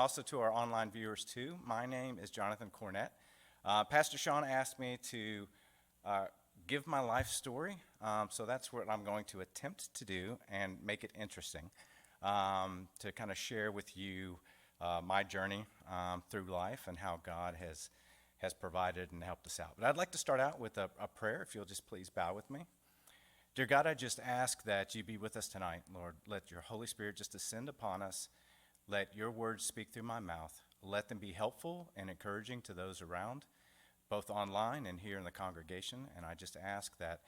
also to our online viewers too. My name is Jonathan Cornett. Pastor Sean asked me to give my life story, so that's what I'm going to attempt to do and make it interesting, to kind of share with you my journey through life and how God has provided and helped us out. But I'd like to start out with a prayer, if you'll just please bow with me. Dear God, I just ask that you be with us tonight, Lord. Let your Holy Spirit just descend upon us. Let your words speak through my mouth. Let them be helpful and encouraging to those around, both online and here in the congregation. And I just ask that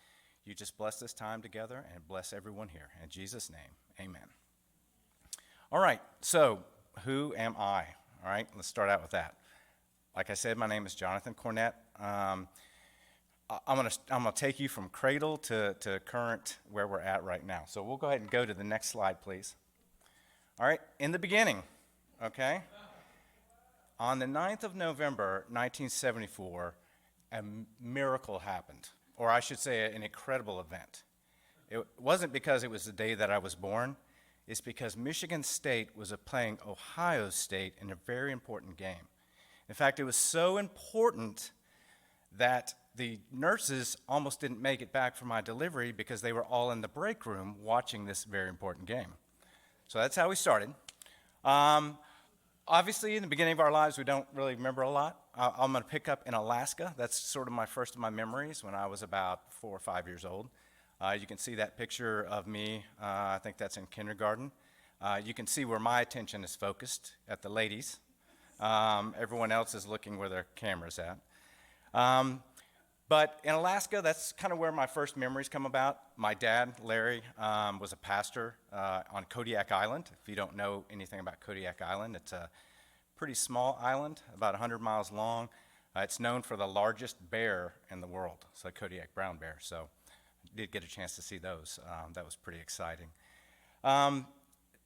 you just bless this time together and bless everyone here. In Jesus' name, amen. All right, so who am I? All right, let's start out with that. Like I said, my name is Jonathan Cornett. I'm gonna take you from cradle to current where we're at right now. So we'll go ahead and go to the next slide, please. All right, in the beginning, okay? On the 9th of November, 1974, a miracle happened, or I should say an incredible event. It wasn't because it was the day that I was born. It's because Michigan State was playing Ohio State in a very important game. In fact, it was so important that the nurses almost didn't make it back for my delivery because they were all in the break room watching this very important game. So that's how we started. Obviously, in the beginning of our lives, we don't really remember a lot. I'm going to pick up in Alaska. That's sort of my first of my memories when I was about 4 or 5 years old. You can see that picture of me. I think that's in kindergarten. You can see where my attention is focused, at the ladies. Everyone else is looking where their camera's at. But in Alaska, that's kind of where my first memories come about. My dad, Larry, was a pastor on Kodiak Island. If you don't know anything about Kodiak Island, it's a pretty small island, about 100 miles long. It's known for the largest bear in the world, so Kodiak brown bear. So I did get a chance to see those. That was pretty exciting.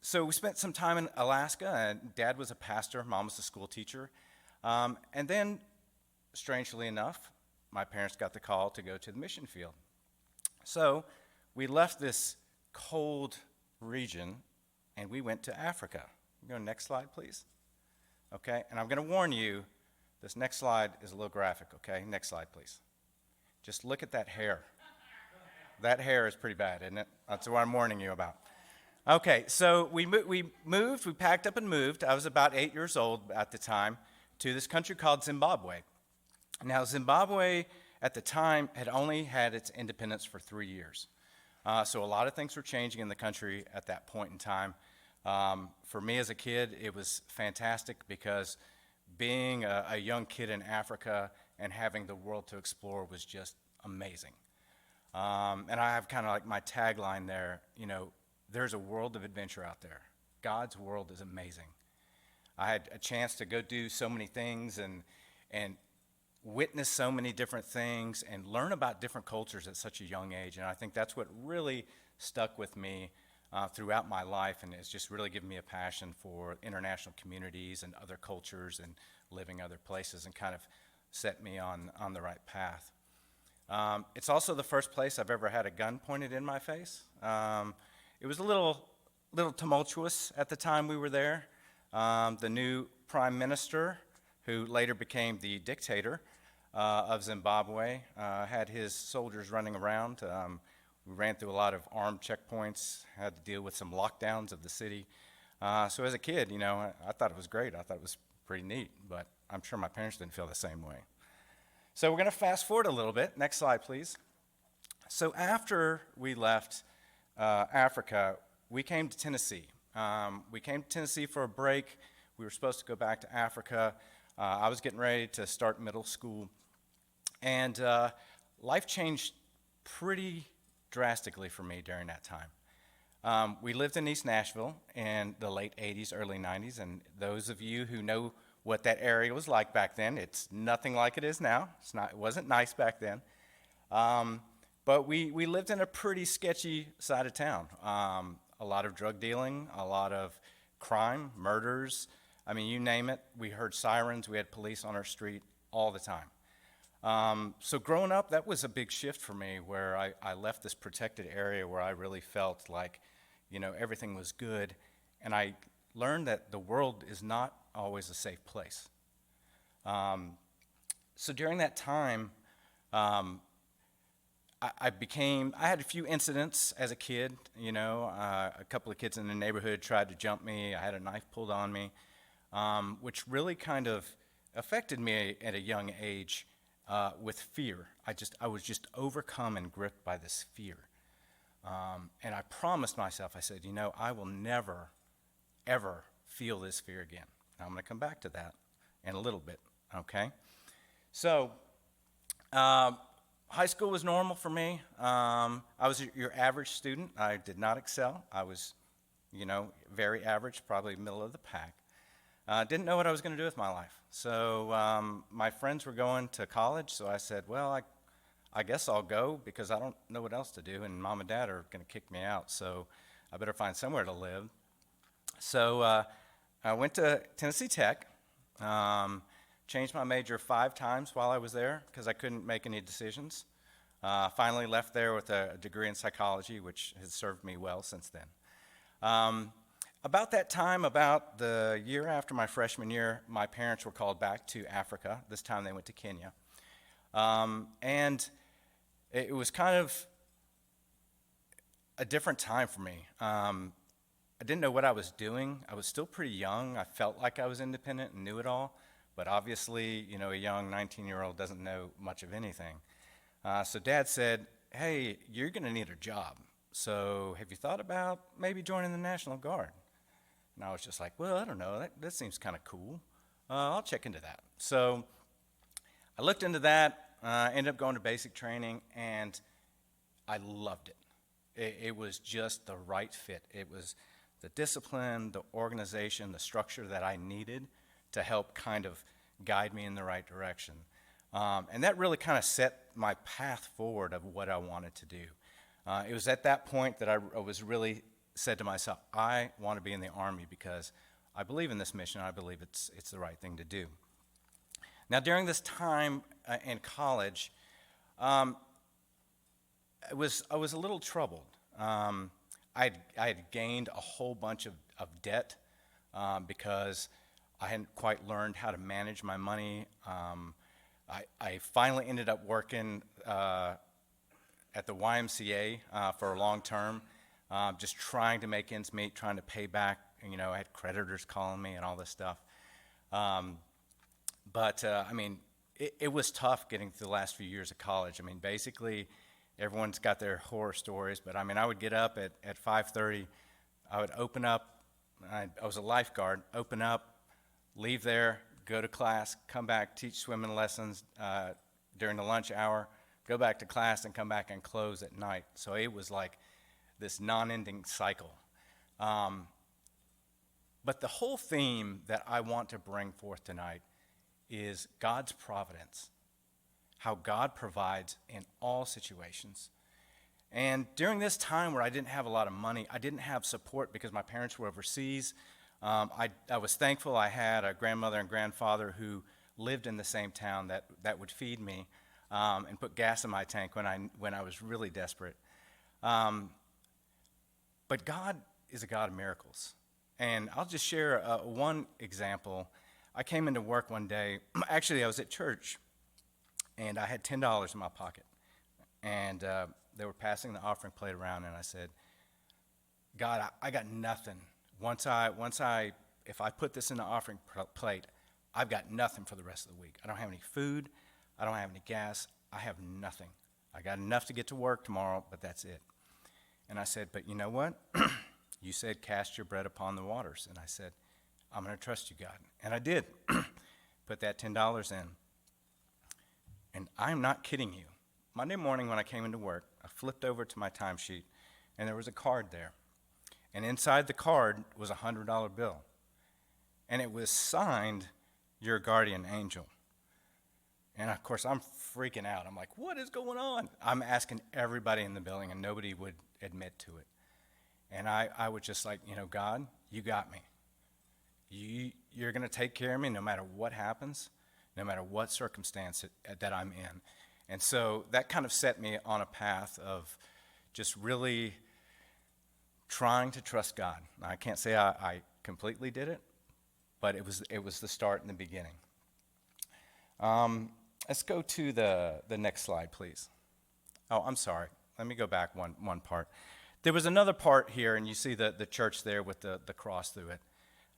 So we spent some time in Alaska, and Dad was a pastor, Mom was a school teacher. And then, strangely enough, my parents got the call to go to the mission field. So we left this cold region and we went to Africa. Go next slide, please. Okay, and I'm going to warn you, this next slide is a little graphic, okay? Next slide, please. Just look at that hair. That hair is pretty bad, isn't it? That's what I'm warning you about. Okay, so we packed up and moved. I was about 8 years old at the time, to this country called Zimbabwe. Now, Zimbabwe at the time had only had its independence for 3 years. So a lot of things were changing in the country at that point in time. For me as a kid, it was fantastic because being a young kid in Africa and having the world to explore was just amazing. And I have kind of like my tagline there, you know, there's a world of adventure out there. God's world is amazing. I had a chance to go do so many things and witness so many different things and learn about different cultures at such a young age. And I think that's what really stuck with me throughout my life, and it's just really given me a passion for international communities and other cultures and living other places and kind of set me on the right path. It's also the first place I've ever had a gun pointed in my face. It was a little tumultuous at the time we were there. The new prime minister, who later became the dictator of Zimbabwe, had his soldiers running around. We ran through a lot of armed checkpoints, had to deal with some lockdowns of the city. So as a kid, you know, I thought it was great. I thought it was pretty neat, but I'm sure my parents didn't feel the same way. So we're going to fast forward a little bit. Next slide, please. So after we left Africa, we came to Tennessee. We came to Tennessee for a break. We were supposed to go back to Africa. I was getting ready to start middle school. And life changed pretty drastically for me during that time. We lived in East Nashville in the late 80s, early 90s. And those of you who know what that area was like back then, it's nothing like it is now. It wasn't nice back then. But we lived in a pretty sketchy side of town. A lot of drug dealing, a lot of crime, murders. I mean, you name it. We heard sirens. We had police on our street all the time. So growing up, that was a big shift for me, where I left this protected area where I really felt like, you know, everything was good. And I learned that the world is not always a safe place. So during that time, I had a few incidents as a kid, a couple of kids in the neighborhood tried to jump me. I had a knife pulled on me, which really kind of affected me at a young age with fear. I was just overcome and gripped by this fear. And I promised myself, I said, I will never, ever feel this fear again. Now, I'm going to come back to that in a little bit, okay? So, high school was normal for me. I was your average student. I did not excel. I was, very average, probably middle of the pack. Didn't know what I was going to do with my life. So my friends were going to college, so I said, well, I guess I'll go because I don't know what else to do, and Mom and Dad are going to kick me out, so I better find somewhere to live. So I went to Tennessee Tech, changed my major 5 times while I was there because I couldn't make any decisions. Finally left there with a degree in psychology, which has served me well since then. About that time, about the year after my freshman year, my parents were called back to Africa. This time they went to Kenya. And it was kind of a different time for me. I didn't know what I was doing. I was still pretty young. I felt like I was independent and knew it all. But obviously, a young 19-year-old doesn't know much of anything. So Dad said, hey, you're going to need a job. So have you thought about maybe joining the National Guard? And I was just like, well, I don't know. That seems kind of cool. I'll check into that. So I looked into that, ended up going to basic training, and I loved it. It was just the right fit. It was the discipline, the organization, the structure that I needed to help kind of guide me in the right direction. And that really kind of set my path forward of what I wanted to do. It was at that point that I was really said to myself, I want to be in the Army because I believe in this mission. I believe it's the right thing to do. Now, during this time in college, I was a little troubled. I had gained a whole bunch of debt because I hadn't quite learned how to manage my money. I finally ended up working at the YMCA for a long term, just trying to make ends meet, trying to pay back. I had creditors calling me and all this stuff. But it was tough getting through the last few years of college. Basically, everyone's got their horror stories, but I would get up at 5:30. I would open up. I was a lifeguard. Open up, leave there, go to class, come back, teach swimming lessons during the lunch hour, go back to class, and come back and close at night. So it was like this non-ending cycle. But the whole theme that I want to bring forth tonight is God's providence, how God provides in all situations. And during this time where I didn't have a lot of money, I didn't have support because my parents were overseas. I was thankful I had a grandmother and grandfather who lived in the same town that would feed me and put gas in my tank when I was really desperate. But God is a God of miracles. And I'll just share one example. I came into work one day. Actually, I was at church, and I had $10 in my pocket. And they were passing the offering plate around, and I said, God, I got nothing. If I put this in the offering plate, I've got nothing for the rest of the week. I don't have any food. I don't have any gas. I have nothing. I got enough to get to work tomorrow, but that's it. And I said, but you know what? You said, cast your bread upon the waters. And I said, I'm going to trust you, God. And I did. Put that $10 in. And I'm not kidding you. Monday morning when I came into work, I flipped over to my timesheet, and there was a card there. And inside the card was a $100 bill. And it was signed, Your Guardian Angel. And of course, I'm freaking out. I'm like, what is going on? I'm asking everybody in the building, and nobody would admit to it. And I was just like, God, you got me. You're going to take care of me no matter what happens, no matter what circumstance that I'm in. And so that kind of set me on a path of just really trying to trust God. Now, I can't say I completely did it, but it was the start and the beginning. Let's go to the next slide, please. Oh, I'm sorry. Let me go back one part. There was another part here, and you see the church there with the cross through it.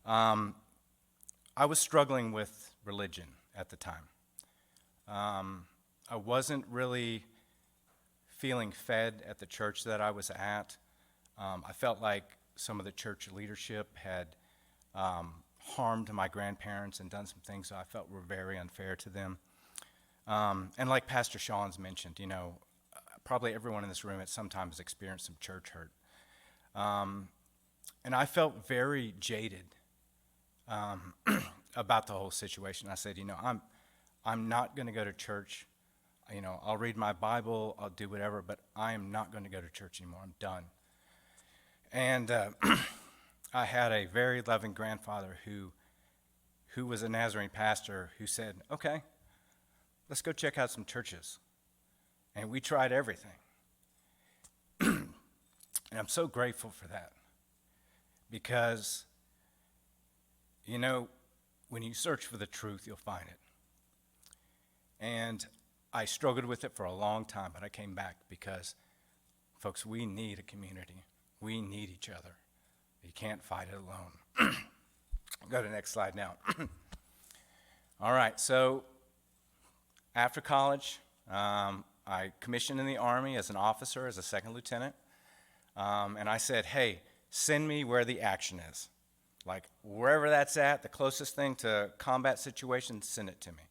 I was struggling with religion at the time. I wasn't really feeling fed at the church that I was at. I felt like some of the church leadership had harmed my grandparents and done some things that I felt were very unfair to them. And like Pastor Sean's mentioned, probably everyone in this room at some time has experienced some church hurt. And I felt very jaded about the whole situation. I said, I'm not going to go to church. I'll read my Bible, I'll do whatever, but I am not going to go to church anymore. I'm done. And I had a very loving grandfather who was a Nazarene pastor who said, okay, let's go check out some churches. And we tried everything. And I'm so grateful for that. Because, when you search for the truth, you'll find it. And I struggled with it for a long time, but I came back because, folks, we need a community. We need each other. You can't fight it alone. Go to the next slide now. All right, so after college, I commissioned in the Army as an officer, as a second lieutenant. And I said, hey, send me where the action is. Like, wherever that's at, the closest thing to combat situations, send it to me.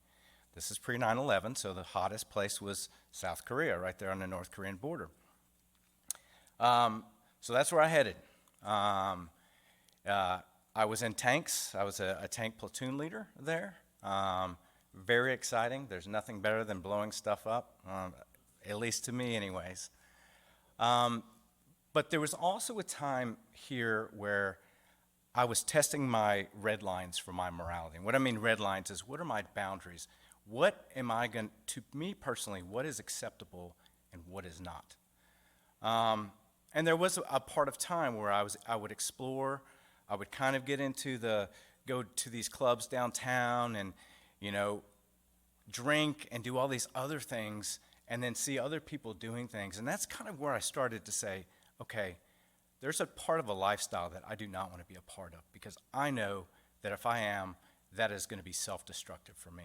This is pre-9/11, so the hottest place was South Korea, right there on the North Korean border. So that's where I headed. I was in tanks. I was a tank platoon leader there. Very exciting. There's nothing better than blowing stuff up, at least to me anyways. But there was also a time here where I was testing my red lines for my morality. And what I mean red lines is, what are my boundaries? What am I going to me personally, what is acceptable and what is not? And there was a part of time where I would explore. I would kind of go to these clubs downtown and, drink and do all these other things and then see other people doing things. And that's kind of where I started to say, okay, there's a part of a lifestyle that I do not want to be a part of, because I know that if I am, that is going to be self-destructive for me.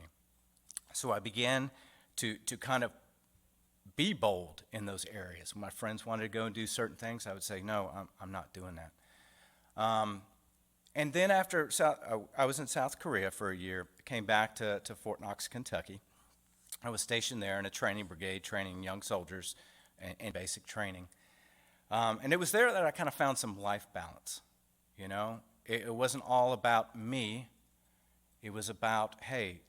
So I began to kind of be bold in those areas. When my friends wanted to go and do certain things, I would say, no, I'm not doing that. And then after I was in South Korea for a year, came back to Fort Knox, Kentucky. I was stationed there in a training brigade, training young soldiers in basic training. And it was there that I kind of found some life balance. It wasn't all about me. It was about, hey,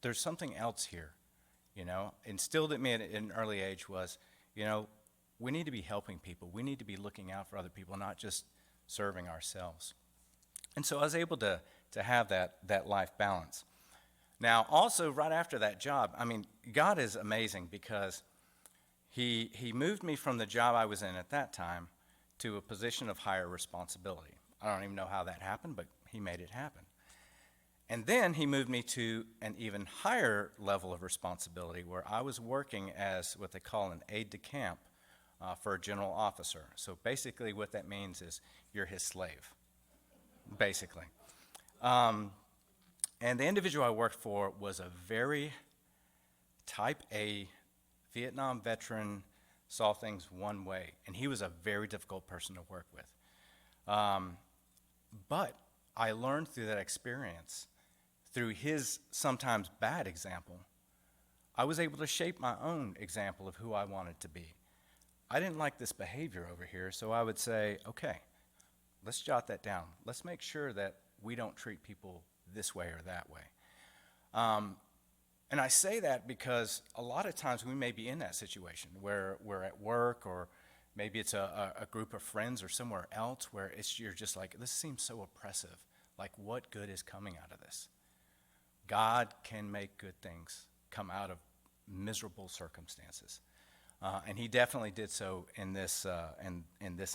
there's something else here. Instilled in me at an early age was, we need to be helping people. We need to be looking out for other people, not just serving ourselves. And so I was able to have that life balance. Now, also, right after that job, God is amazing, because He moved me from the job I was in at that time to a position of higher responsibility. I don't even know how that happened, but He made it happen. And then He moved me to an even higher level of responsibility, where I was working as what they call an aide-de-camp for a general officer. So basically what that means is you're his slave, basically. And the individual I worked for was a very type A Vietnam veteran, saw things one way, and he was a very difficult person to work with. But I learned through that experience, through his sometimes bad example, I was able to shape my own example of who I wanted to be. I didn't like this behavior over here, so I would say, okay, let's jot that down. Let's make sure that we don't treat people this way or that way. And I say that because a lot of times we may be in that situation where we're at work, or maybe it's a group of friends or somewhere else where you're just like, this seems so oppressive. Like, what good is coming out of this? God can make good things come out of miserable circumstances. And He definitely did so in this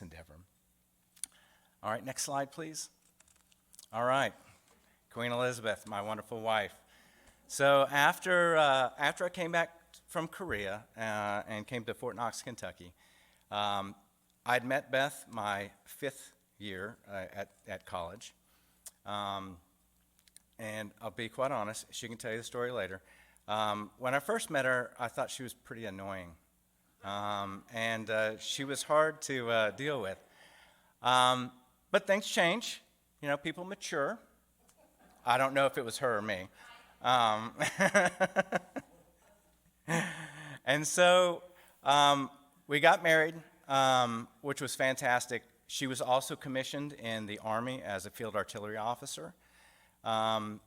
endeavor. All right, next slide, please. All right. Queen Elizabeth, my wonderful wife. So after I came back from Korea and came to Fort Knox, Kentucky, I'd met Beth my 5th year at college. And I'll be quite honest, she can tell you the story later. When I first met her, I thought she was pretty annoying. And she was hard to deal with. But things change. You know, people mature. I don't know if it was her or me. And so we got married, which was fantastic. She was also commissioned in the Army as a field artillery officer. For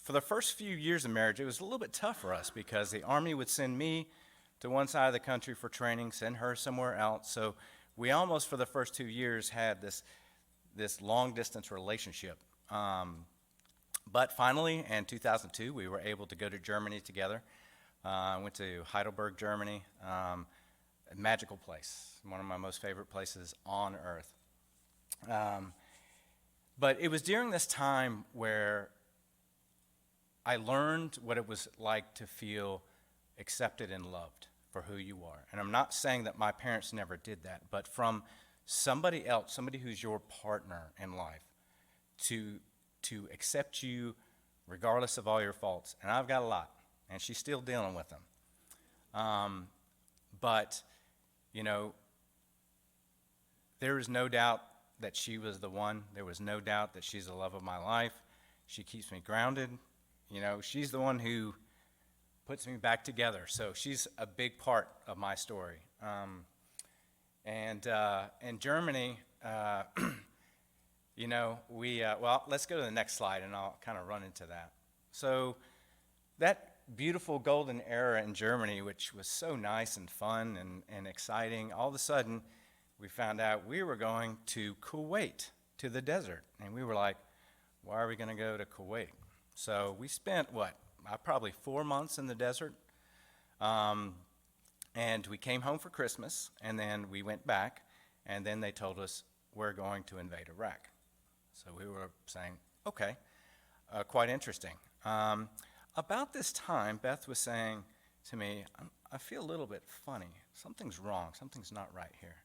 the first few years of marriage, it was a little bit tough for us because the Army would send me to one side of the country for training, send her somewhere else. So we almost, for the first 2 years, had this long-distance relationship. But finally, in 2002, we were able to go to Germany together. I went to Heidelberg, Germany, a magical place, one of my most favorite places on earth. But it was during this time where I learned what it was like to feel accepted and loved for who you are. And I'm not saying that my parents never did that, but from somebody else, somebody who's your partner in life, to accept you regardless of all your faults. And I've got a lot, and she's still dealing with them. But, you know, there is no doubt that she was the one. There was no doubt that she's the love of my life. She keeps me grounded. You know, she's the one who puts me back together. So she's a big part of my story. In Germany, you know, well, let's go to the next slide, and I'll kind of run into that. So that beautiful golden era in Germany, which was so nice and fun and exciting, all of a sudden, we found out we were going to Kuwait, to the desert. And we were like, why are we going to go to Kuwait? So we spent, probably 4 months in the desert. And we came home for Christmas, and then we went back, and then they told us we're going to invade Iraq. So we were saying, okay, quite interesting. About this time, Beth was saying to me, I feel a little bit funny. Something's wrong. Something's not right here.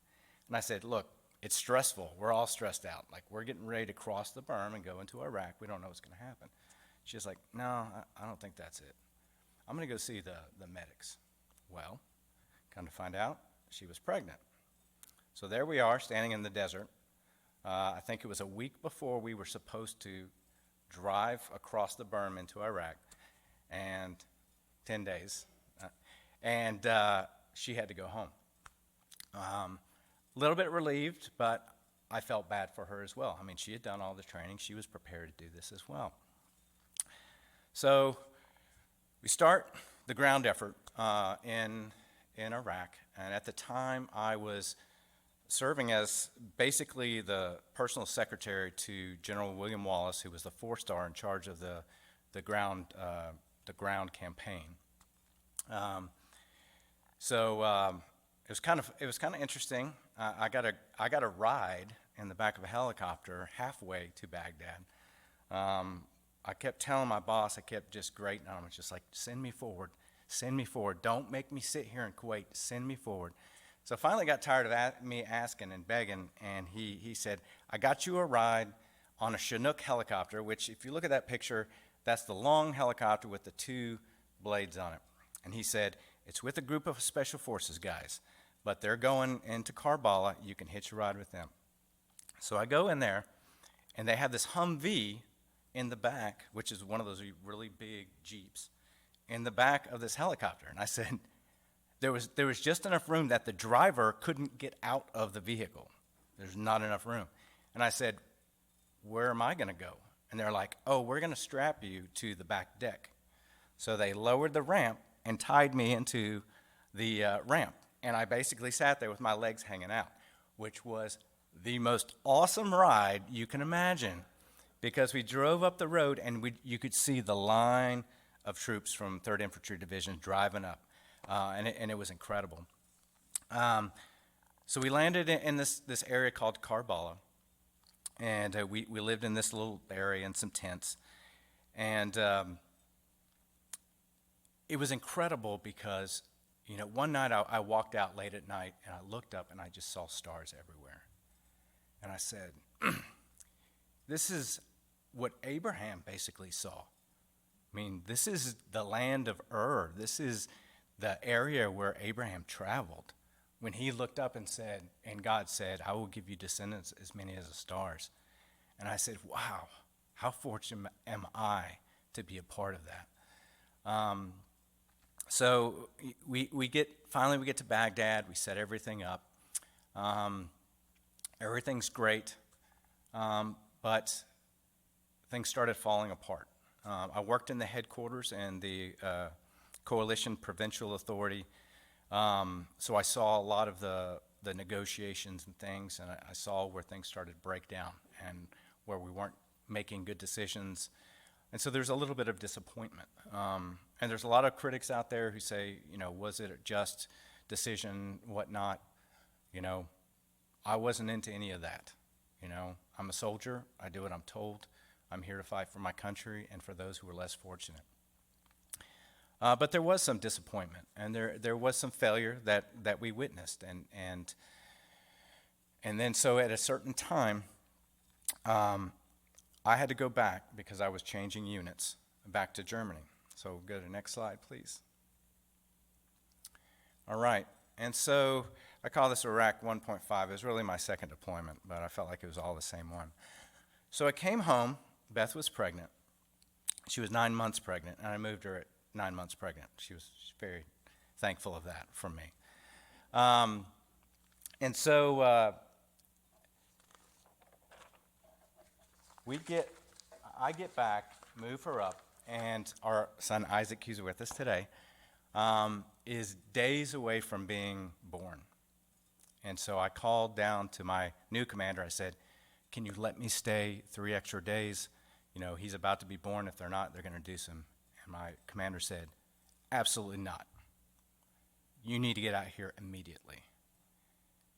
And I said, look, it's stressful. We're all stressed out. Like, we're getting ready to cross the berm and go into Iraq. We don't know what's going to happen. She's like, no, I don't think that's it. I'm going to go see the medics. Well, come to find out, she was pregnant. So there we are, standing in the desert. I think it was a week before we were supposed to drive across the berm into Iraq, and 10 days. She had to go home. A little bit relieved, but I felt bad for her as well. I mean, she had done all the training. She was prepared to do this as well. So we start the ground effort in Iraq, and at the time I was serving as basically the personal secretary to General William Wallace, who was the 4-star in charge of the ground campaign. It was kind of interesting. I got a ride in the back of a helicopter halfway to Baghdad. I kept telling my boss, I kept just grating on him, just like, send me forward. Don't make me sit here in Kuwait. Send me forward. So I finally got tired of me asking and begging, and he said, I got you a ride on a Chinook helicopter, which if you look at that picture, that's the long helicopter with the 2 blades on it. And he said, it's with a group of special forces guys, but they're going into Karbala. You can hitch a ride with them. So I go in there, and they have this Humvee in the back, which is one of those really big Jeeps, in the back of this helicopter. And I said, there was just enough room that the driver couldn't get out of the vehicle. There's not enough room. And I said, where am I going to go? And they're like, oh, we're going to strap you to the back deck. So they lowered the ramp and tied me into the ramp. And I basically sat there with my legs hanging out, which was the most awesome ride you can imagine, because we drove up the road and you could see the line of troops from 3rd Infantry Division driving up, and it was incredible. So we landed in this area called Karbala, And we lived in this little area in some tents. And it was incredible because, one night I walked out late at night and I looked up and I just saw stars everywhere. And I said, this is what Abraham basically saw. I mean, this is the land of Ur. This is the area where Abraham traveled. When he looked up and said, and God said, I will give you descendants as many as the stars. And I said, wow, how fortunate am I to be a part of that. So we get to Baghdad. We set everything up. Everything's great, but things started falling apart. I worked in the headquarters and the Coalition Provincial Authority, so I saw a lot of the negotiations and things, and I saw where things started to break down and where we weren't making good decisions. And so there's a little bit of disappointment. And there's a lot of critics out there who say, was it a just decision, whatnot? I wasn't into any of that. I'm a soldier. I do what I'm told. I'm here to fight for my country and for those who are less fortunate. But there was some disappointment, and there was some failure that we witnessed. And then so at a certain time, I had to go back because I was changing units back to Germany. So go to the next slide, please. All right. And so I call this Iraq 1.5. It was really my second deployment, but I felt like it was all the same one. So I came home. Beth was pregnant. She was 9 months pregnant, and I moved her at 9 months pregnant. She was very thankful of that from me. And so I get back, move her up, and our son Isaac, who's with us today, is days away from being born. And so I called down to my new commander. I said, can you let me stay 3 extra days? He's about to be born. If they're not, they're going to do some. And my commander said, absolutely not. You need to get out here immediately.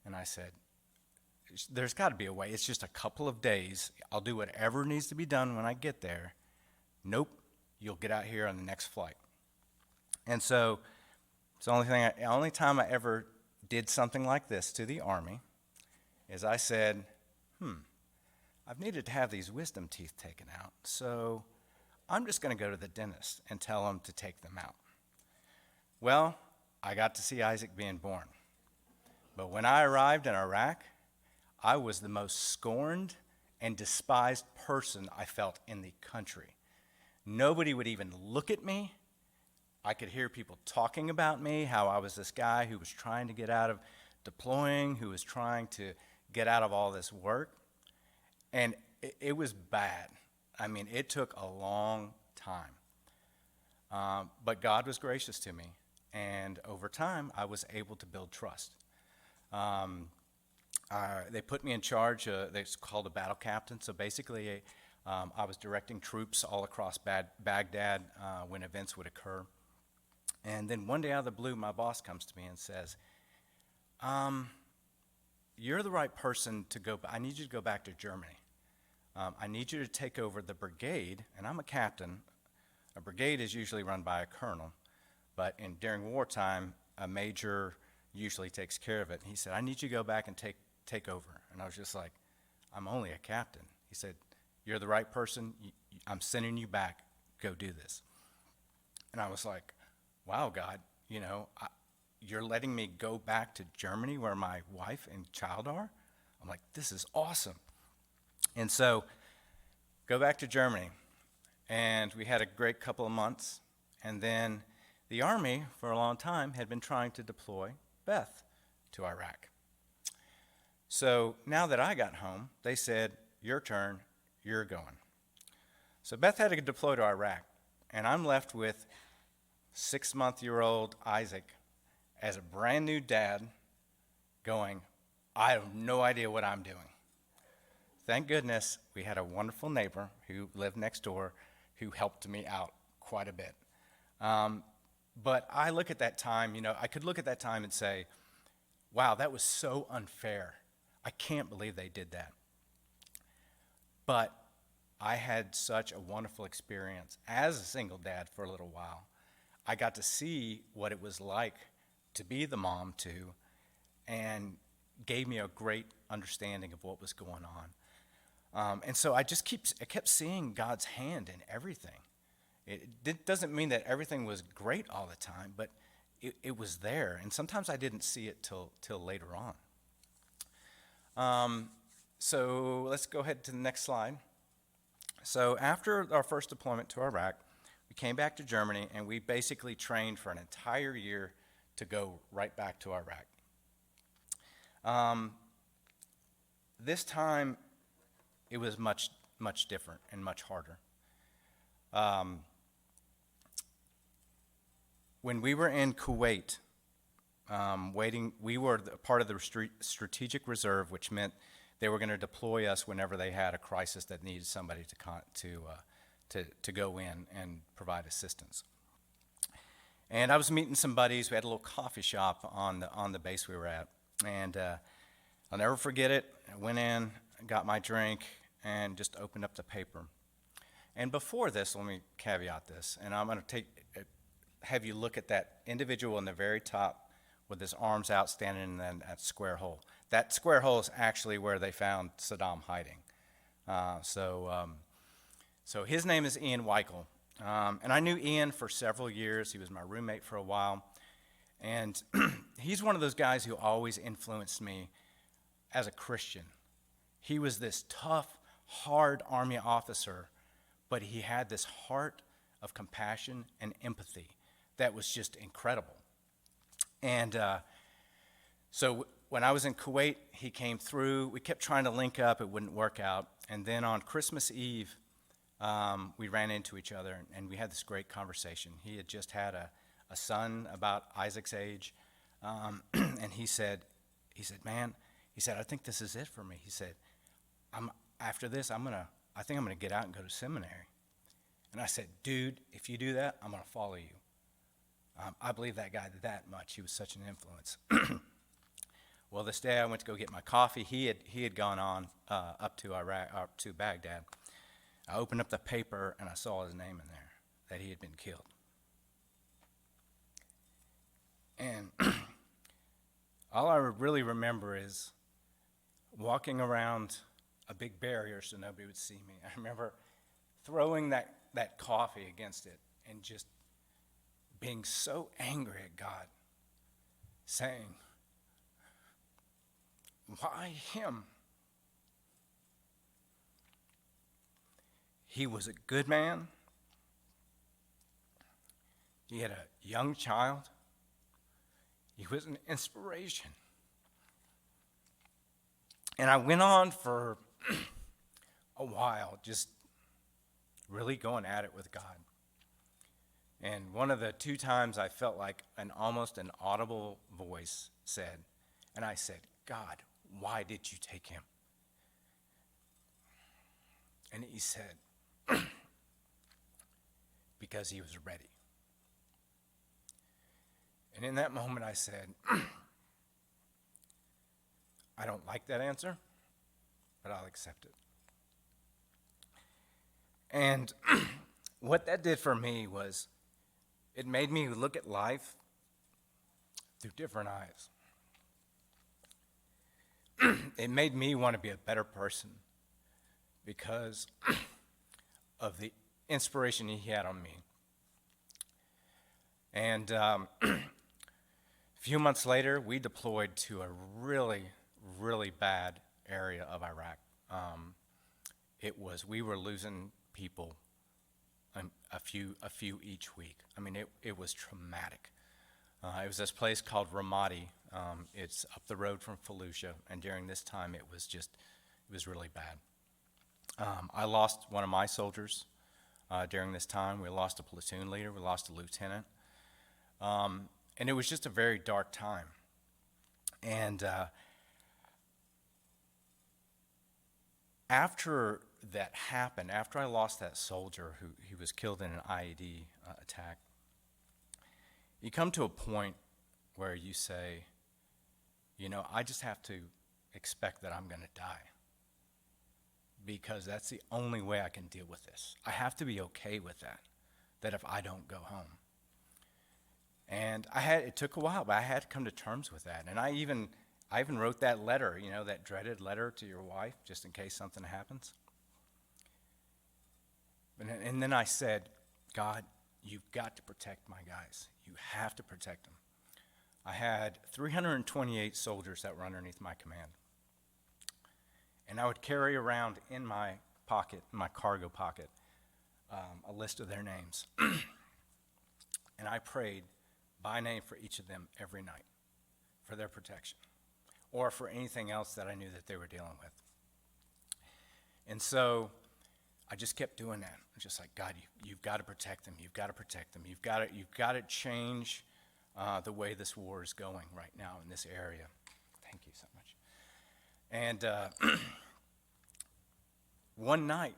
And I said, there's got to be a way. It's just a couple of days. I'll do whatever needs to be done when I get there. Nope, you'll get out here on the next flight. And so it's the only time I ever did something like this to the Army is I said, I've needed to have these wisdom teeth taken out, so I'm just going to go to the dentist and tell him to take them out. Well, I got to see Isaac being born. But when I arrived in Iraq, I was the most scorned and despised person I felt in the country. Nobody would even look at me. I could hear people talking about me, how I was this guy who was trying to get out of deploying, who was trying to get out of all this work. And it was bad. I mean, it took a long time. But God was gracious to me. And over time, I was able to build trust. They put me in charge. It's called a battle captain. So basically, I was directing troops all across Baghdad when events would occur. And then one day out of the blue, my boss comes to me and says, you're the right person to go. I need you to go back to Germany. I need you to take over the brigade, and I'm a captain. A brigade is usually run by a colonel, but during wartime, a major usually takes care of it. And he said, I need you to go back and take over. And I was just like, I'm only a captain. He said, you're the right person. I'm sending you back. Go do this. And I was like, wow, God, you're letting me go back to Germany where my wife and child are? I'm like, this is awesome. And so, go back to Germany. And we had a great couple of months. And then the Army, for a long time, had been trying to deploy Beth to Iraq. So now that I got home, they said, your turn, you're going. So Beth had to deploy to Iraq. And I'm left with 6-month-old Isaac as a brand new dad going, I have no idea what I'm doing. Thank goodness we had a wonderful neighbor who lived next door who helped me out quite a bit. But I look at that time, I could look at that time and say, wow, that was so unfair. I can't believe they did that. But I had such a wonderful experience as a single dad for a little while. I got to see what it was like to be the mom to, and gave me a great understanding of what was going on. And so I kept seeing God's hand in everything. It doesn't mean that everything was great all the time, but it was there. And sometimes I didn't see it till later on. So let's go ahead to the next slide. So after our first deployment to Iraq, we came back to Germany, and we basically trained for an entire year to go right back to Iraq. This time, it was much, much different and much harder. When we were in Kuwait, we were part of the strategic reserve, which meant they were going to deploy us whenever they had a crisis that needed somebody to go in and provide assistance. And I was meeting some buddies. We had a little coffee shop on the base we were at, and I'll never forget it. I went in, got my drink, and just opened up the paper. And before this, let me caveat this, and I'm going to have you look at that individual in the very top with his arms out standing in that square hole. That square hole is actually where they found Saddam hiding. So his name is Ian Weichel. And I knew Ian for several years. He was my roommate for a while. And he's one of those guys who always influenced me as a Christian. He was this tough, hard Army officer, but he had this heart of compassion and empathy that was just incredible. And so when I was in Kuwait, he came through. We kept trying to link up. It wouldn't work out. And then on Christmas Eve, we ran into each other, and we had this great conversation. He had just had a son about Isaac's age, and he said, man, I think this is it for me. He said, after this, I think I'm gonna get out and go to seminary. And I said, dude, if you do that, I'm gonna follow you. I believe that guy that much. He was such an influence. Well, this day I went to go get my coffee. He had gone on up to Iraq, up to Baghdad. I opened up the paper and I saw his name in there, that he had been killed. And all I really remember is walking around a big barrier so nobody would see me. I remember throwing that coffee against it and just being so angry at God, saying, why him? He was a good man. He had a young child. He was an inspiration. And I went on for a while, just really going at it with God. And one of the 2 times I felt like almost an audible voice said, and I said, God, why did you take him? And he said, because he was ready. And in that moment I said, I don't like that answer, but I'll accept it. And what that did for me was it made me look at life through different eyes. It made me want to be a better person because of the inspiration he had on me. And a few months later, we deployed to a really, really bad area of Iraq. We were losing people a few each week. I mean, it was traumatic. It was this place called Ramadi. It's up the road from Fallujah, and during this time, it was really bad. I lost one of my soldiers during this time. We lost a platoon leader. We lost a lieutenant. And it was just a very dark time. And after that happened, after I lost that soldier he was killed in an IED attack, you come to a point where you say, I just have to expect that I'm going to die. because that's the only way I can deal with this. I have to be okay with that if I don't go home. And it took a while, but I had to come to terms with that. And I even wrote that letter, that dreaded letter to your wife, just in case something happens. And then I said, God, you've got to protect my guys. You have to protect them. I had 328 soldiers that were underneath my command. And I would carry around in my pocket, in my cargo pocket, a list of their names. And I prayed by name for each of them every night for their protection or for anything else that I knew that they were dealing with. And so I just kept doing that. I'm just like, God, you've got to protect them. You've got to protect them. You've got to change the way this war is going right now in this area. Thank you so much. And one night,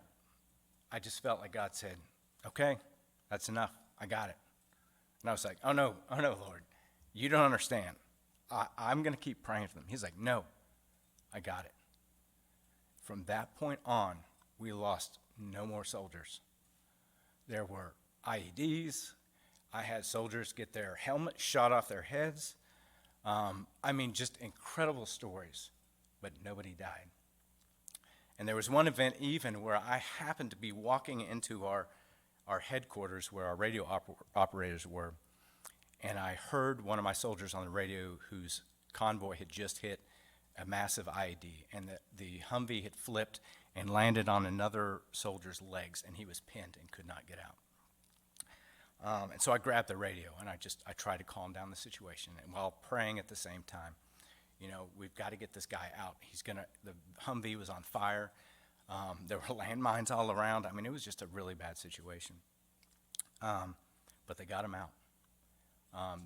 I just felt like God said, okay, that's enough. I got it. And I was like, oh no, Lord, you don't understand. I'm going to keep praying for them. He's like, no, I got it. From that point on, we lost no more soldiers. There were IEDs. I had soldiers get their helmets shot off their heads. Just incredible stories, but nobody died. And there was one event even where I happened to be walking into our headquarters where our radio operators were, and I heard one of my soldiers on the radio whose convoy had just hit a massive IED, and the Humvee had flipped and landed on another soldier's legs, and he was pinned and could not get out. And so I grabbed the radio, and I tried to calm down the situation, and while praying at the same time, we've got to get this guy out. The Humvee was on fire. There were landmines all around. It was just a really bad situation. But they got him out.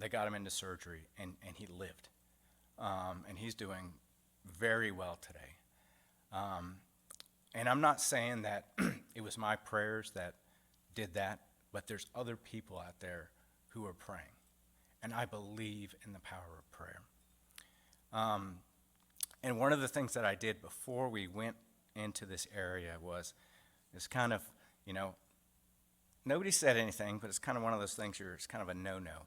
They got him into surgery, and he lived. And he's doing very well today. And I'm not saying that it was my prayers that did that, but there's other people out there who are praying. And I believe in the power of prayer. And one of the things that I did before we went into this area was it's kind of, nobody said anything, but it's kind of one of those things it's kind of a no-no.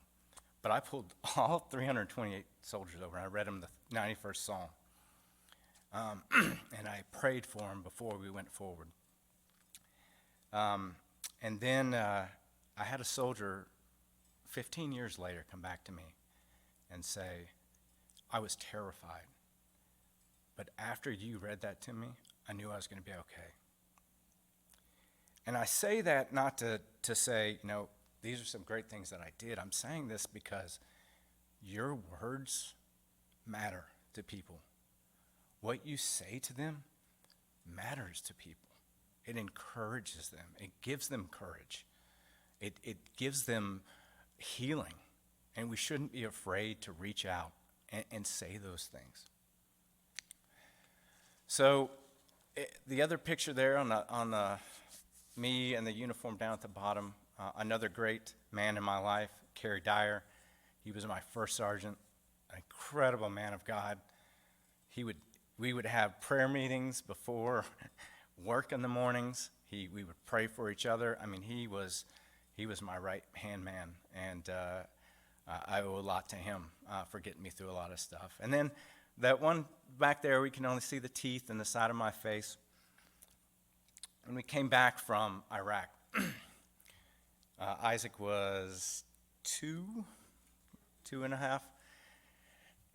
But I pulled all 328 soldiers over, and I read them the 91st Psalm. And I prayed for them before we went forward. And then I had a soldier 15 years later come back to me and say, I was terrified, but after you read that to me, I knew I was going to be okay. And I say that not to say, these are some great things that I did. I'm saying this because your words matter to people. What you say to them matters to people. It encourages them. It gives them courage. It gives them healing. And we shouldn't be afraid to reach out and say those things. So the other picture there on the me and the uniform down at the bottom, another great man in my life, Kerry Dyer. He was my first sergeant, an incredible man of God. We would have prayer meetings before work in the mornings. We would pray for each other. He was my right-hand man, and I owe a lot to him for getting me through a lot of stuff. And then that one back there, we can only see the teeth and the side of my face. When we came back from Iraq, Isaac was 2.5,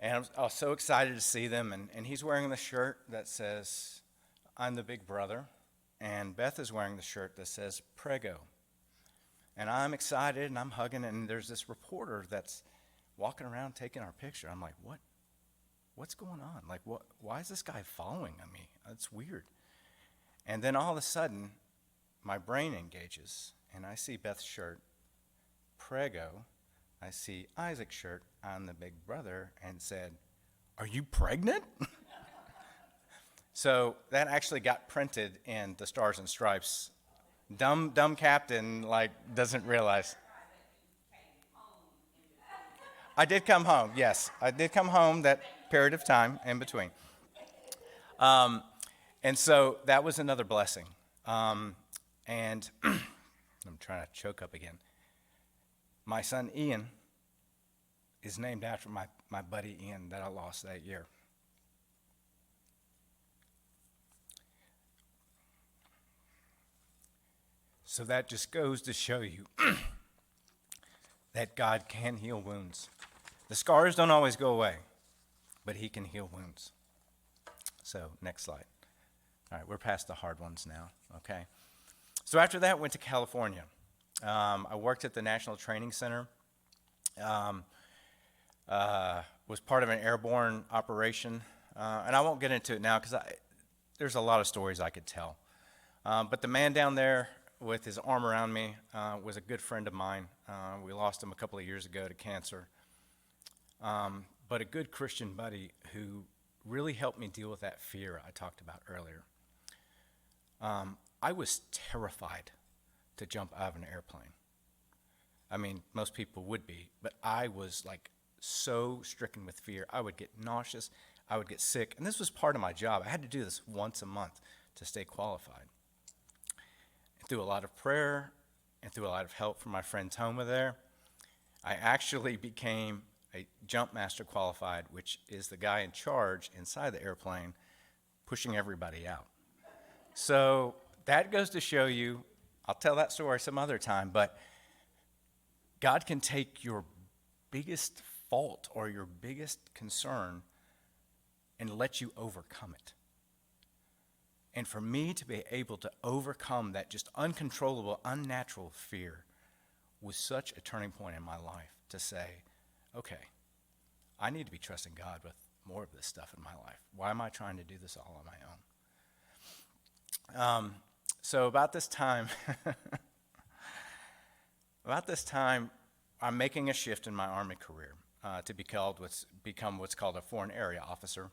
and I was so excited to see them. And he's wearing the shirt that says, I'm the big brother, and Beth is wearing the shirt that says, Prego. And I'm excited, and I'm hugging, and there's this reporter that's walking around taking our picture. I'm like, what's going on? Like, why is this guy following me? That's weird. And then all of a sudden, my brain engages, and I see Beth's shirt, Prego. I see Isaac's shirt, I'm the big brother, and said, are you pregnant? So that actually got printed in the Stars and Stripes. Dumb captain, doesn't realize. I did come home, yes. I did come home that period of time in between. And so that was another blessing. And I'm trying to choke up again. My son Ian is named after my buddy Ian that I lost that year. So that just goes to show you that God can heal wounds. The scars don't always go away, but he can heal wounds. So next slide. All right, we're past the hard ones now, okay? So after that, went to California. I worked at the National Training Center. Was part of an airborne operation. And I won't get into it now because there's a lot of stories I could tell. But the man down there with his arm around me was a good friend of mine. We lost him a couple of years ago to cancer. But a good Christian buddy who really helped me deal with that fear I talked about earlier. I was terrified to jump out of an airplane. I mean, most people would be, but I was like so stricken with fear. I would get nauseous, I would get sick, and this was part of my job. I had to do this once a month to stay qualified. And through a lot of prayer and through a lot of help from my friend Toma there, I actually became a jump master qualified, which is the guy in charge inside the airplane pushing everybody out. So that goes to show you, I'll tell that story some other time, but God can take your biggest fault or your biggest concern and let you overcome it. And for me to be able to overcome that just uncontrollable, unnatural fear was such a turning point in my life to say, okay, I need to be trusting God with more of this stuff in my life. Why am I trying to do this all on my own? So about this time, I'm making a shift in my Army career to become what's called a foreign area officer,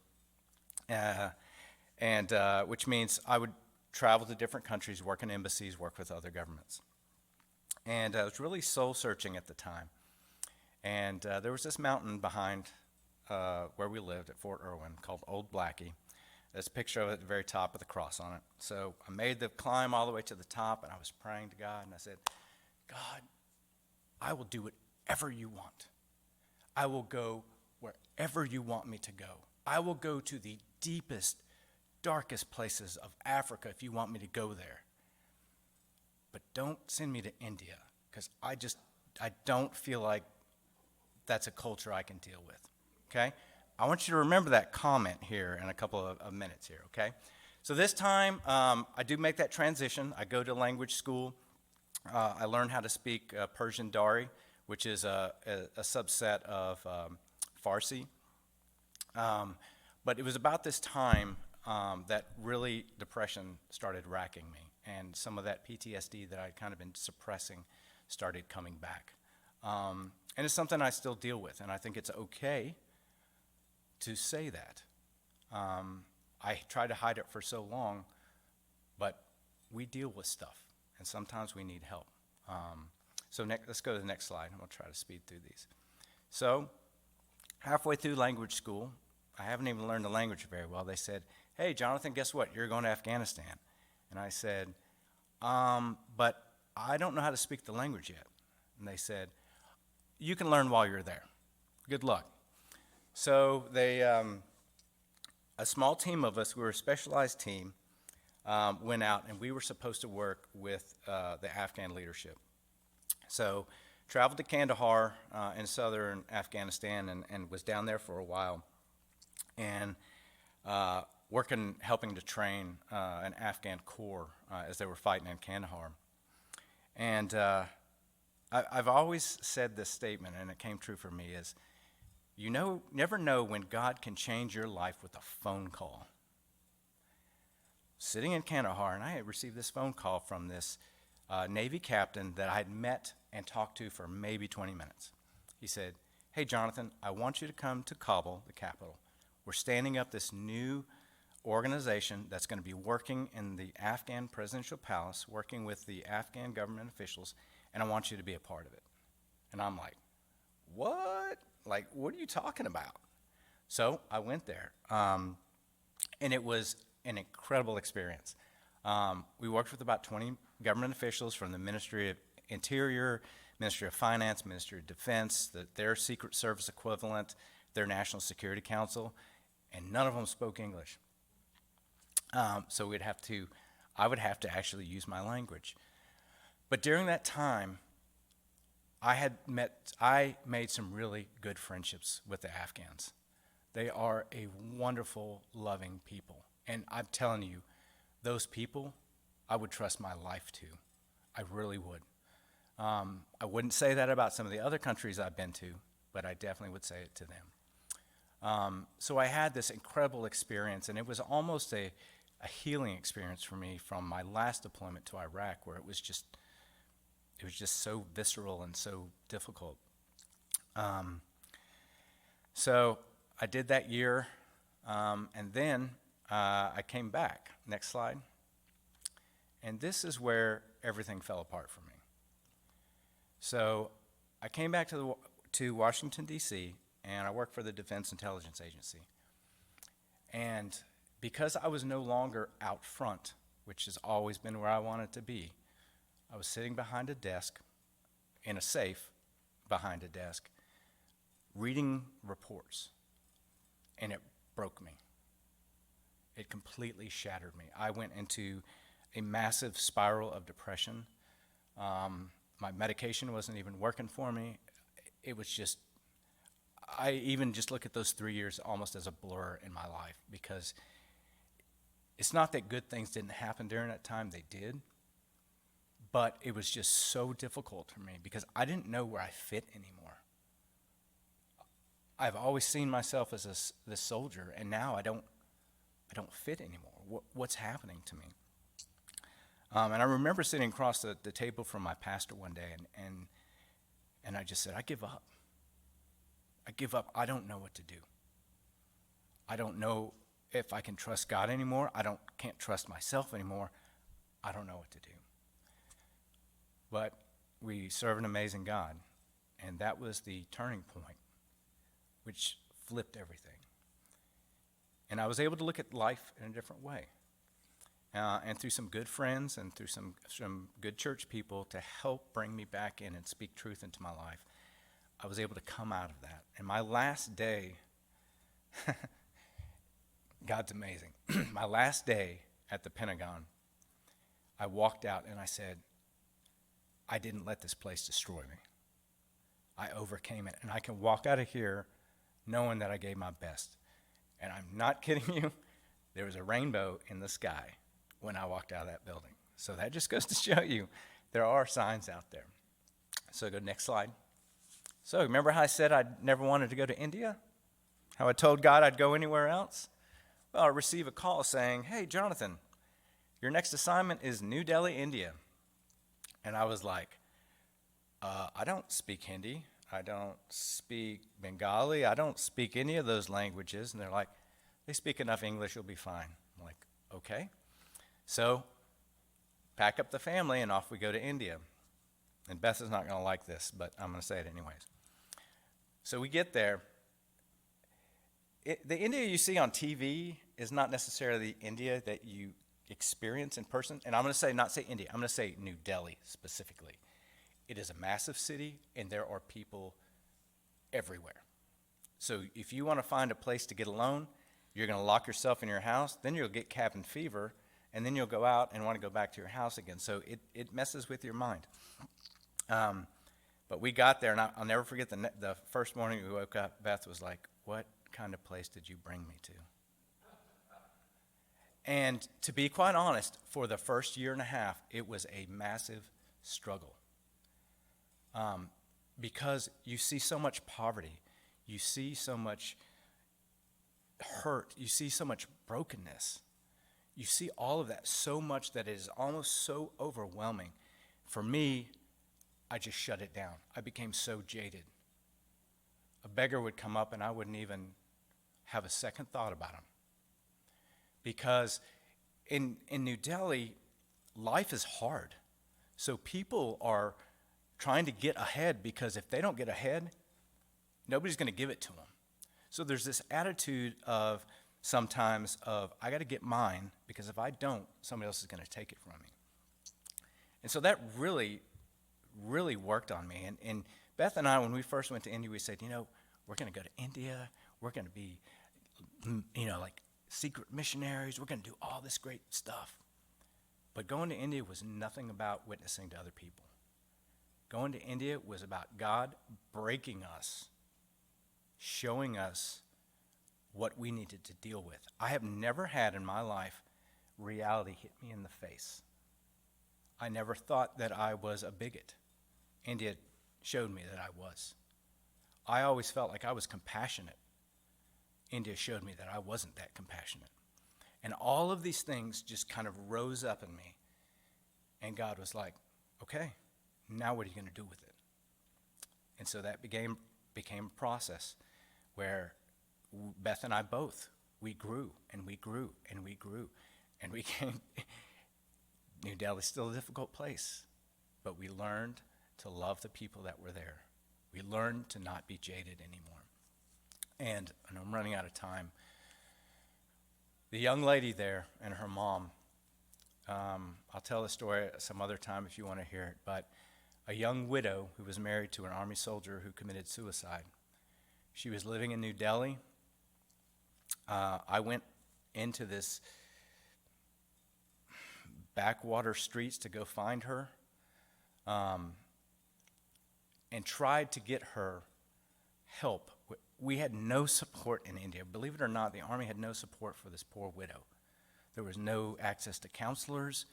which means I would travel to different countries, work in embassies, work with other governments. And I was really soul-searching at the time. And there was this mountain behind where we lived at Fort Irwin called Old Blackie. There's a picture of it at the very top with a cross on it. So I made the climb all the way to the top, and I was praying to God, and I said, God, I will do whatever you want. I will go wherever you want me to go. I will go to the deepest, darkest places of Africa if you want me to go there. But don't send me to India, because I don't feel like that's a culture I can deal with, okay? I want you to remember that comment here in a couple of minutes here, okay? So this time, I do make that transition. I go to language school. I learn how to speak Persian Dari, which is a subset of Farsi. But it was about this time that really depression started racking me, and some of that PTSD that I'd kind of been suppressing started coming back. And it's something I still deal with, and I think it's okay to say that. I tried to hide it for so long, but we deal with stuff, and sometimes we need help. Let's go to the next slide, and we'll try to speed through these. So, halfway through language school, I haven't even learned the language very well. They said, hey, Jonathan, guess what? You're going to Afghanistan. And I said, but I don't know how to speak the language yet. And they said, you can learn while you're there. Good luck. So a small team of us, we were a specialized team, went out, and we were supposed to work with the Afghan leadership. So traveled to Kandahar in southern Afghanistan and was down there for a while, and helping to train an Afghan corps as they were fighting in Kandahar. And I've always said this statement, and it came true for me, is never know when God can change your life with a phone call. Sitting in Kandahar, and I had received this phone call from this Navy captain that I had met and talked to for maybe 20 minutes. He said, hey, Jonathan, I want you to come to Kabul, the capital. We're standing up this new organization that's going to be working in the Afghan presidential palace, working with the Afghan government officials, and I want you to be a part of it. And I'm like, what? Like, what are you talking about? So I went there, and it was an incredible experience. We worked with about 20 government officials from the Ministry of Interior, Ministry of Finance, Ministry of Defense, their Secret Service equivalent, their National Security Council, and none of them spoke English. So I would have to actually use my language. But during that time, I made some really good friendships with the Afghans. They are a wonderful, loving people. And I'm telling you, those people, I would trust my life to. I really would. I wouldn't say that about some of the other countries I've been to, but I definitely would say it to them. So I had this incredible experience, and it was almost a healing experience for me from my last deployment to Iraq, where it was just so visceral and so difficult. So I did that year, and then I came back. Next slide. And this is where everything fell apart for me. So I came back to Washington, D.C., and I worked for the Defense Intelligence Agency. And because I was no longer out front, which has always been where I wanted to be, I was sitting behind a desk, in a safe behind a desk, reading reports, and it broke me. It completely shattered me. I went into a massive spiral of depression. My medication wasn't even working for me. It was just, I even just look at those 3 years almost as a blur in my life, because it's not that good things didn't happen during that time, they did, but it was just so difficult for me because I didn't know where I fit anymore. I've always seen myself as this soldier, and now I don't fit anymore. What's happening to me? And I remember sitting across the table from my pastor one day, and I just said, I give up. I give up. I don't know what to do. I don't know if I can trust God anymore. Can't trust myself anymore. I don't know what to do. But we serve an amazing God, and that was the turning point, which flipped everything. And I was able to look at life in a different way. And through some good friends and through some good church people to help bring me back in and speak truth into my life, I was able to come out of that. And my last day, God's amazing. My last day at the Pentagon, I walked out and I said, I didn't let this place destroy me. I overcame it. And I can walk out of here knowing that I gave my best. And I'm not kidding you. There was a rainbow in the sky when I walked out of that building. So that just goes to show you there are signs out there. So go next slide. So remember how I said I never wanted to go to India? How I told God I'd go anywhere else? Well, I received a call saying, hey, Jonathan, your next assignment is New Delhi, India. And I was like, I don't speak Hindi. I don't speak Bengali. I don't speak any of those languages. And they're like, they speak enough English, you'll be fine. I'm like, okay. So pack up the family and off we go to India. And Beth is not going to like this, but I'm going to say it anyways. So we get there. The India you see on TV is not necessarily the India that you experience in person. And I'm going to not say India, I'm going to say New Delhi specifically. It is a massive city, and there are people everywhere. So if you want to find a place to get alone, you're going to lock yourself in your house, then you'll get cabin fever, and then you'll go out and want to go back to your house again. So it messes with your mind. But we got there, and I'll never forget the first morning we woke up, Beth was like, what kind of place did you bring me to? And to be quite honest, for the first year and a half, it was a massive struggle. Because you see so much poverty, you see so much hurt, you see so much brokenness, you see all of that so much that it is almost so overwhelming. For me, I just shut it down. I became so jaded. A beggar would come up and I wouldn't even have a second thought about him. Because in New Delhi, life is hard. So people are trying to get ahead, because if they don't get ahead, nobody's going to give it to them. So there's this attitude of sometimes of, I got to get mine, because if I don't, somebody else is going to take it from me. And so that really, really worked on me. And Beth and I, when we first went to India, we said, we're going to go to India. We're going to be, like secret missionaries. We're going to do all this great stuff. But going to India was nothing about witnessing to other people. Going to India was about God breaking us, showing us what we needed to deal with. I have never had in my life reality hit me in the face. I never thought that I was a bigot. India showed me that I was. I always felt like I was compassionate. India showed me that I wasn't that compassionate. And all of these things just kind of rose up in me. And God was like, okay, now what are you going to do with it? And so that became a process where Beth and I both, we grew and we grew and we grew. And we came, New Delhi's still a difficult place, but we learned to love the people that were there. We learned to not be jaded anymore. And I'm running out of time. The young lady there and her mom, I'll tell the story some other time if you want to hear it, but a young widow who was married to an army soldier who committed suicide. She was living in New Delhi. I went into this backwater streets to go find her, and tried to get her help. We had no support in India. Believe it or not, the Army had no support for this poor widow. There was no access to counselors.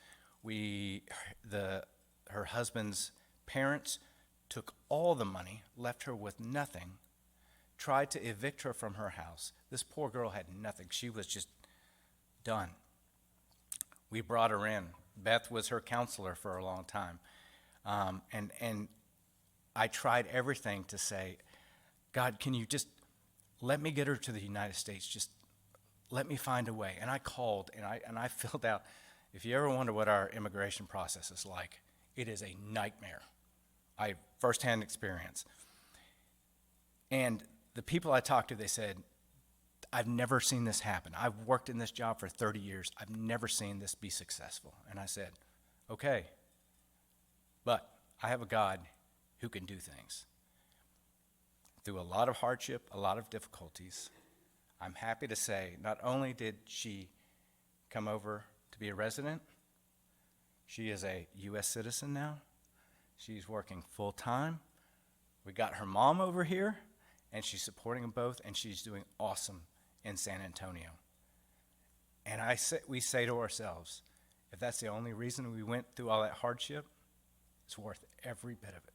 Her husband's parents took all the money, left her with nothing, tried to evict her from her house. This poor girl had nothing. She was just done. We brought her in. Beth was her counselor for a long time. And I tried everything to say, God, can you just let me get her to the United States? Just let me find a way. And I called, and I filled out. If you ever wonder what our immigration process is like, it is a nightmare. I firsthand experience. And the people I talked to, they said, I've never seen this happen. I've worked in this job for 30 years. I've never seen this be successful. And I said, okay, but I have a God who can do things. Through a lot of hardship, a lot of difficulties, I'm happy to say not only did she come over to be a resident, she is a U.S. citizen now. She's working full time. We got her mom over here, and she's supporting them both, and she's doing awesome in San Antonio. And we say to ourselves, if that's the only reason we went through all that hardship, it's worth every bit of it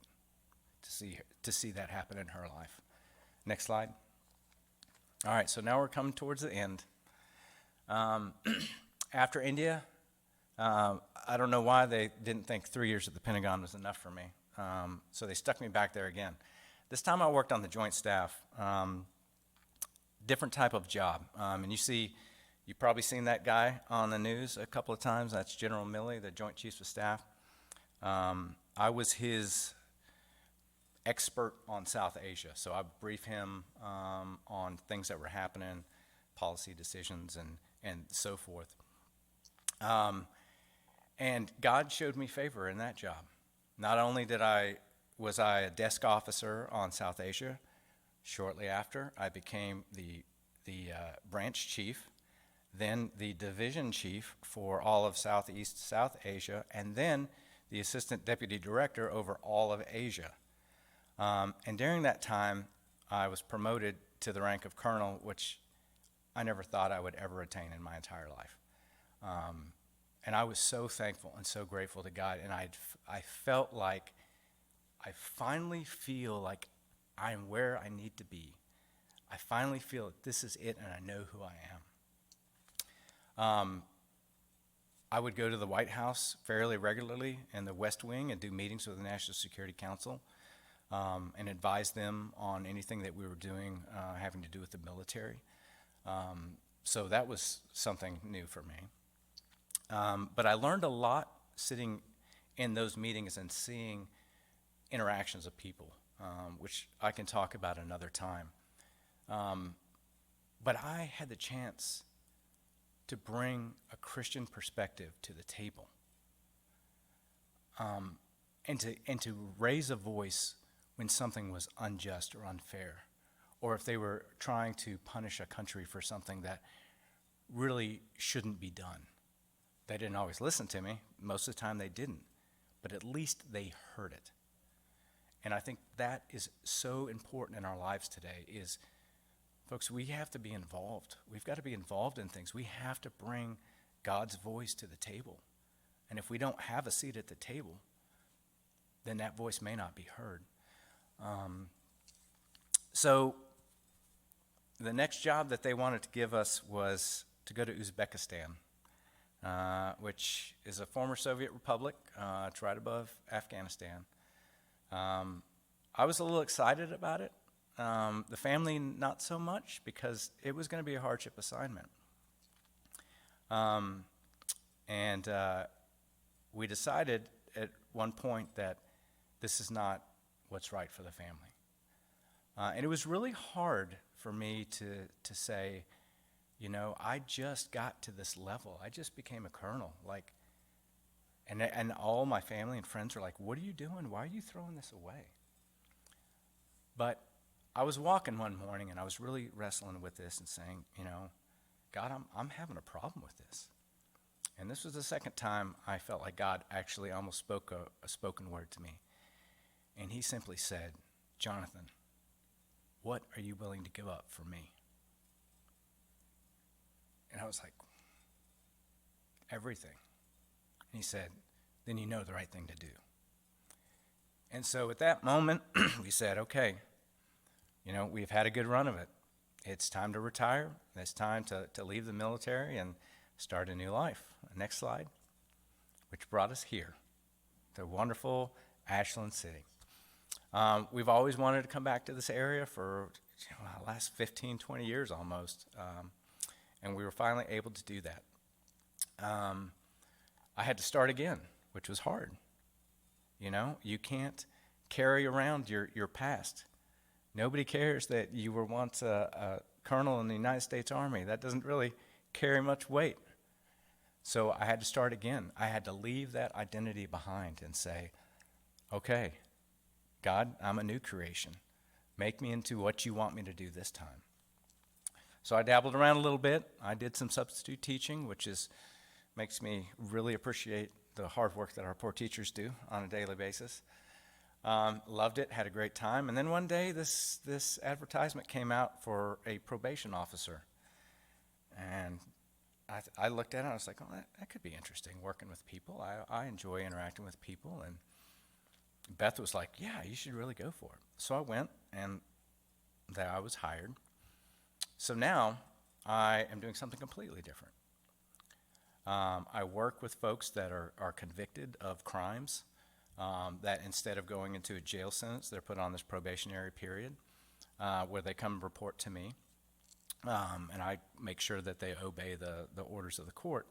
to see that happen in her life. Next slide. All right, so now we're coming towards the end. After India, I don't know why they didn't think 3 years at the Pentagon was enough for me. So they stuck me back there again. This time I worked on the Joint Staff, different type of job. And you've probably seen that guy on the news a couple of times. That's General Milley, the Joint Chiefs of Staff. I was his expert on South Asia, so I brief him on things that were happening, policy decisions, and so forth. And God showed me favor in that job. Not only was I a desk officer on South Asia, shortly after I became the branch chief, then the division chief for all of Southeast South Asia, and then the assistant deputy director over all of Asia. And during that time, I was promoted to the rank of colonel, which I never thought I would ever attain in my entire life. And I was so thankful and so grateful to God, and I felt like I finally feel like I'm where I need to be. I finally feel that this is it, and I know who I am. I would go to the White House fairly regularly in the West Wing and do meetings with the National Security Council and advise them on anything that we were doing having to do with the military. So that was something new for me. But I learned a lot sitting in those meetings and seeing interactions of people, which I can talk about another time. But I had the chance to bring a Christian perspective to the table, and to raise a voice when something was unjust or unfair, or if they were trying to punish a country for something that really shouldn't be done. They didn't always listen to me. Most of the time they didn't, but at least they heard it. And I think that is so important in our lives today is, folks, we have to be involved. We've got to be involved in things. We have to bring God's voice to the table. And if we don't have a seat at the table, then that voice may not be heard. So the next job that they wanted to give us was to go to Uzbekistan, which is a former Soviet republic. It's right above Afghanistan. I was a little excited about it. The family, not so much, because it was going to be a hardship assignment. And we decided at one point that this is not what's right for the family. And it was really hard for me to say, you know, I just got to this level. I just became a colonel. And all my family and friends were like, what are you doing? Why are you throwing this away? But I was walking one morning and I was really wrestling with this and saying, you know, God, I'm having a problem with this. And this was the second time I felt like God actually almost spoke a spoken word to me. And he simply said, Jonathan, what are you willing to give up for me? And I was like, everything. And he said, then you know the right thing to do. And so at that moment, we said, okay, you know, we've had a good run of it. It's time to retire. It's time to leave the military and start a new life. Next slide, which brought us here, the wonderful Ashland City. We've always wanted to come back to this area for the last 15, 20 years almost, and we were finally able to do that. I had to start again, which was hard. You know, you can't carry around your past. Nobody cares that you were once a colonel in the United States Army. That doesn't really carry much weight. So I had to start again. I had to leave that identity behind and say, okay, God, I'm a new creation. Make me into what you want me to do this time. So I dabbled around a little bit. I did some substitute teaching, which makes me really appreciate the hard work that our poor teachers do on a daily basis. Loved it, had a great time. And then one day this advertisement came out for a probation officer. And I looked at it and I was like, oh, that could be interesting, working with people. I enjoy interacting with people. And Beth was like, yeah, you should really go for it. So I went, and I was hired. So now I am doing something completely different. I work with folks that are convicted of crimes, that instead of going into a jail sentence, they're put on this probationary period where they come report to me. And I make sure that they obey the orders of the court.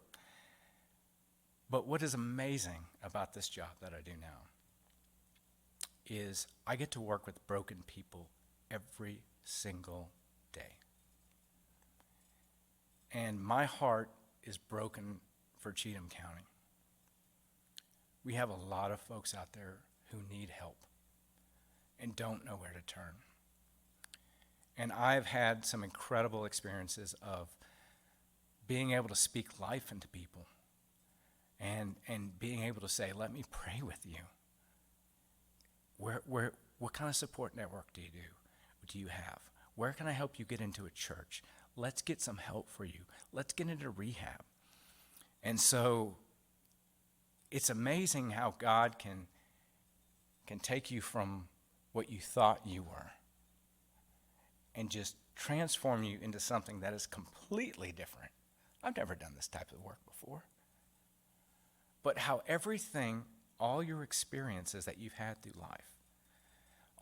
But what is amazing about this job that I do now is I get to work with broken people every single day. And my heart is broken for Cheatham County. We have a lot of folks out there who need help and don't know where to turn. And I've had some incredible experiences of being able to speak life into people and being able to say, let me pray with you. What kind of support network do you have? Where can I help you get into a church? Let's get some help for you. Let's get into rehab. And so it's amazing how God can take you from what you thought you were and just transform you into something that is completely different. I've never done this type of work before. But how everything, all your experiences that you've had through life,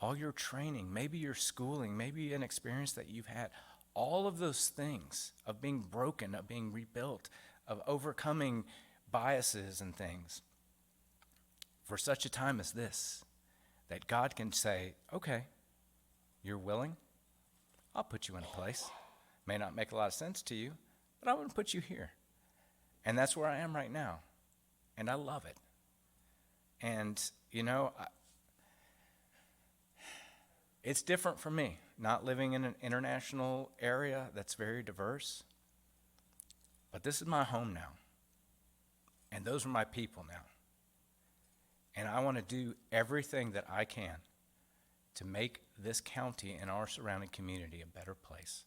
all your training, maybe your schooling, maybe an experience that you've had, all of those things of being broken, of being rebuilt, of overcoming biases and things, for such a time as this, that God can say, okay, you're willing? I'll put you in a place. May not make a lot of sense to you, but I want to put you here. And that's where I am right now. And I love it. And, it's different for me, not living in an international area that's very diverse. But this is my home now. And those are my people now. And I want to do everything that I can to make this county and our surrounding community a better place.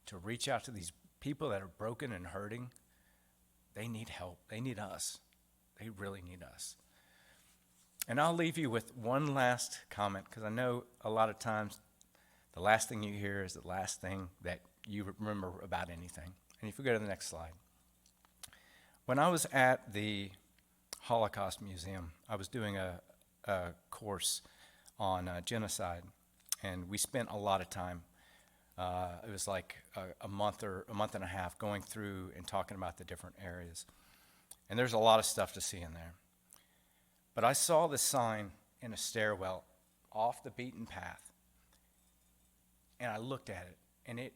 To reach out to these people that are broken and hurting. They need help. They need us. They really need us. And I'll leave you with one last comment, because I know a lot of times the last thing you hear is the last thing that you remember about anything. And if you go to the next slide. When I was at the Holocaust Museum, I was doing a course on genocide, and we spent a lot of time. It was like a month and a half going through and talking about the different areas. And there's a lot of stuff to see in there. But I saw this sign in a stairwell off the beaten path. And I looked at it, and it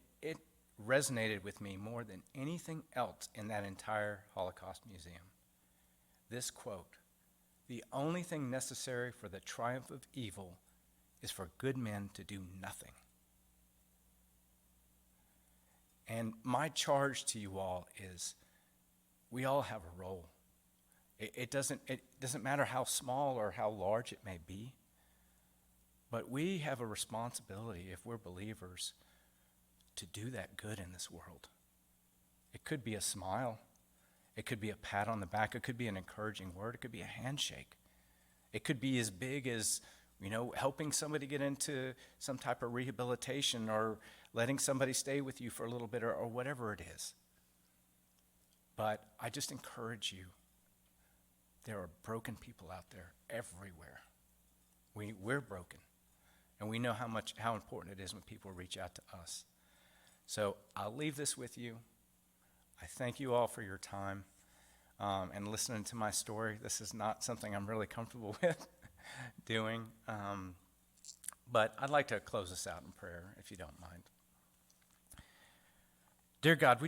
resonated with me more than anything else in that entire Holocaust Museum. This quote, "The only thing necessary for the triumph of evil is for good men to do nothing." And my charge to you all is we all have a role. It doesn't matter how small or how large it may be, but we have a responsibility, if we're believers, to do that good in this world. It could be a smile. It could be a pat on the back. It could be an encouraging word. It could be a handshake. It could be as big as, helping somebody get into some type of rehabilitation or letting somebody stay with you for a little bit or whatever it is. But I just encourage you. There are broken people out there everywhere. We're broken. And we know how important it is when people reach out to us. So I'll leave this with you. I thank you all for your time and listening to my story. This is not something I'm really comfortable with doing. But I'd like to close this out in prayer, if you don't mind. Dear God,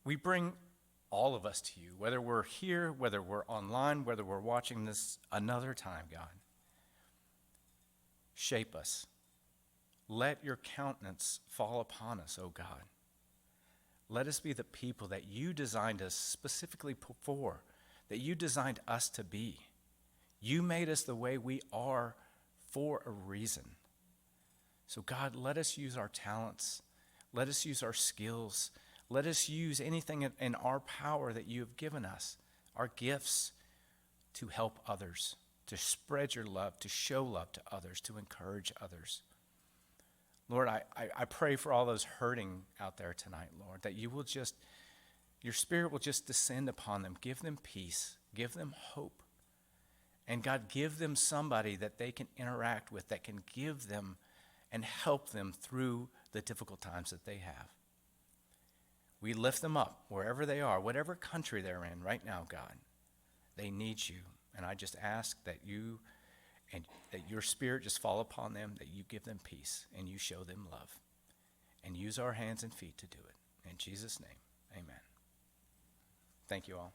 we bring all of us to you, whether we're here, whether we're online, whether we're watching this another time, God. Shape us. Let your countenance fall upon us, O God. Let us be the people that you designed us specifically for, that you designed us to be. You made us the way we are for a reason. So God, let us use our talents. Let us use our skills. Let us use anything in our power that you have given us, our gifts, to help others, to spread your love, to show love to others, to encourage others. Lord, I pray for all those hurting out there tonight, Lord, that your Spirit will just descend upon them, give them peace, give them hope. And God, give them somebody that they can interact with, that can give them and help them through the difficult times that they have. We lift them up wherever they are, whatever country they're in right now, God. They need you. And I just ask that your Spirit just fall upon them, that you give them peace and you show them love. And use our hands and feet to do it. In Jesus' name, amen. Thank you all.